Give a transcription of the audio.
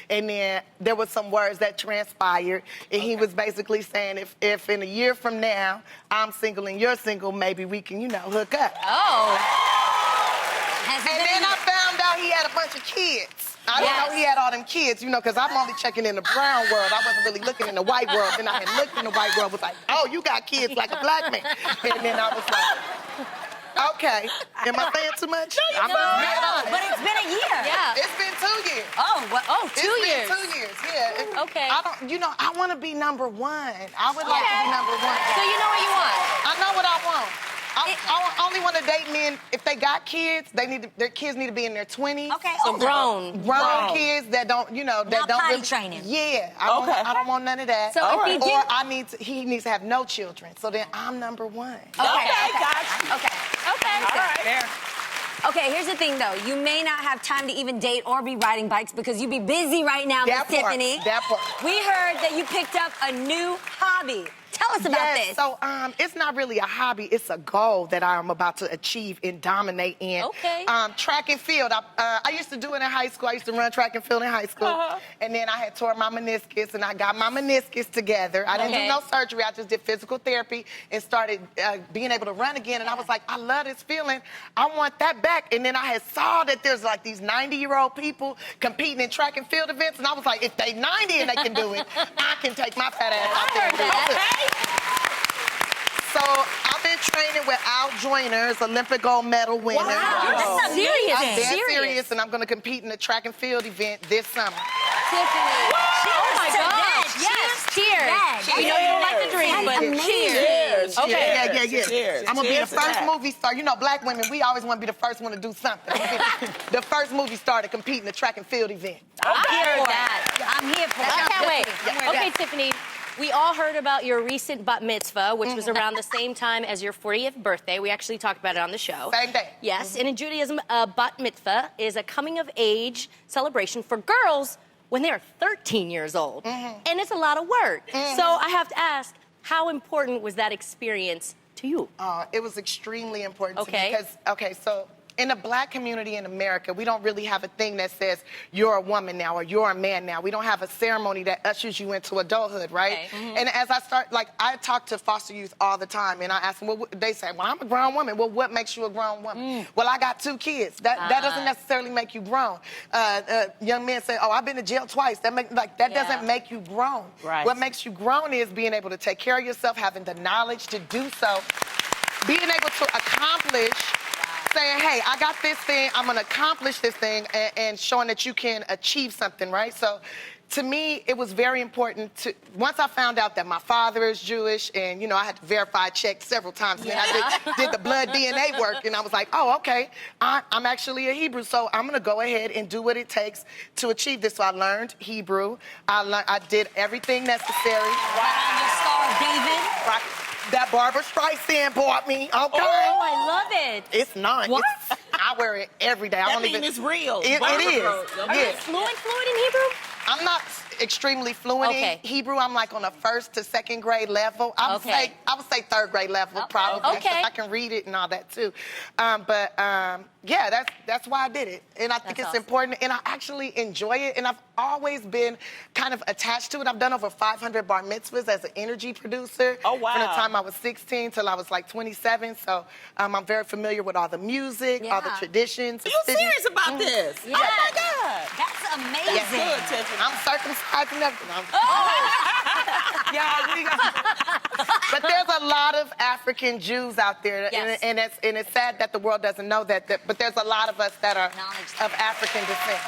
And then there was some words that transpired, and he was basically saying, if in a year from now I'm single and you're single, maybe we can, hook up. Oh. And then I found out he had a bunch of kids. I didn't know he had all them kids, because I'm only checking in the brown world. I wasn't really looking in the white world. And I had looked in the white world, was like, oh, you got kids like a black man. And then I was like, okay. Am I saying too much? No, but it's been a year. Yeah. It's been 2 years. Oh, 2 years. It's been 2 years, yeah. Okay. I want to be number one. I would like to be number one. So you know what you want? I know what I want. I only want to date men if they got kids. Their kids need to be in their 20s. Okay. So grown kids that don't, that don't potty really, training. Yeah. I don't want none of that. So if he or he needs to have no children. So then I'm number one. Okay. Gotcha. Okay. All right. Fair. Okay, here's the thing, though. You may not have time to even date or be riding bikes because you'd be busy right now, Miss Tiffany. That part. We heard that you picked up a new hobby. Tell us about this. So it's not really a hobby. It's a goal that I'm about to achieve and dominate in. Okay. Track and field. I used to do it in high school. I used to run track and field in high school. And then I had tore my meniscus, and I got my meniscus together. I didn't do no surgery. I just did physical therapy and started being able to run again. And I was like, I love this feeling. I want that back. And then I had saw that there's like these 90-year-old people competing in track and field events. And I was like, if they 90 and they can do it, I can take my fat ass out there and do it. So I've been training with Al Joyner's Olympic gold medal winner. Wow, that's serious. I'm dead serious, and I'm going to compete in a track and field event this summer. Tiffany. Oh my gosh. Yes. Cheers. We know you don't like to drink, but cheers. Okay. Yeah. Cheers. I'm going to be the first movie star. Black women, we always want to be the first one to do something. I'm gonna be the first movie star to compete in a track and field event. I'm here for that. I'm here for that. I can't wait. Okay, Tiffany. We all heard about your recent bat mitzvah, which was around the same time as your 40th birthday. We actually talked about it on the show. Same day. Yes, and in Judaism, a bat mitzvah is a coming-of-age celebration for girls when they're 13 years old. And it's a lot of work. So I have to ask, how important was that experience to you? It was extremely important to me because, so in the black community in America, we don't really have a thing that says you're a woman now or you're a man now. We don't have a ceremony that ushers you into adulthood, right? Okay. And as I start, I talk to foster youth all the time, and I ask them, they say, well, I'm a grown woman. Well, what makes you a grown woman? Well, I got 2 kids. That doesn't necessarily make you grown. Young men say, oh, I've been to jail twice. That doesn't make you grown. Right. What makes you grown is being able to take care of yourself, having the knowledge to do so, being able to accomplish, saying, hey, I got this thing, I'm going to accomplish this thing, and showing that you can achieve something, right? So to me, it was very important to, once I found out that my father is Jewish, and, I had to verify, check several times, and then I did the blood DNA work, and I was like, oh, okay, I'm actually a Hebrew, so I'm going to go ahead and do what it takes to achieve this. So I learned Hebrew. I did everything necessary. Right on your Star of David. Right. That Barbara Streisand bought me, okay? Oh, I love it. It's not. What? I wear it every day. That means it's real. It is. Are you fluent in Hebrew? I'm not extremely fluent in Hebrew. I'm like on a 1st to 2nd grade level. I would say 3rd grade level probably. Okay. I can read it and all that too. Yeah, that's why I did it. And I think it's important, and I actually enjoy it, and I've always been kind of attached to it. I've done over 500 bar mitzvahs as an energy producer. Oh, wow. From the time I was 16 till I was like 27. So I'm very familiar with all the music, all the traditions. Are you serious about this? Yeah. Oh, my God. That's amazing. That's good, Tiffany. I'm circumcised and everything. But there's a lot of African Jews out there, and it's sad that the world doesn't know that. But there's a lot of us that are of African descent.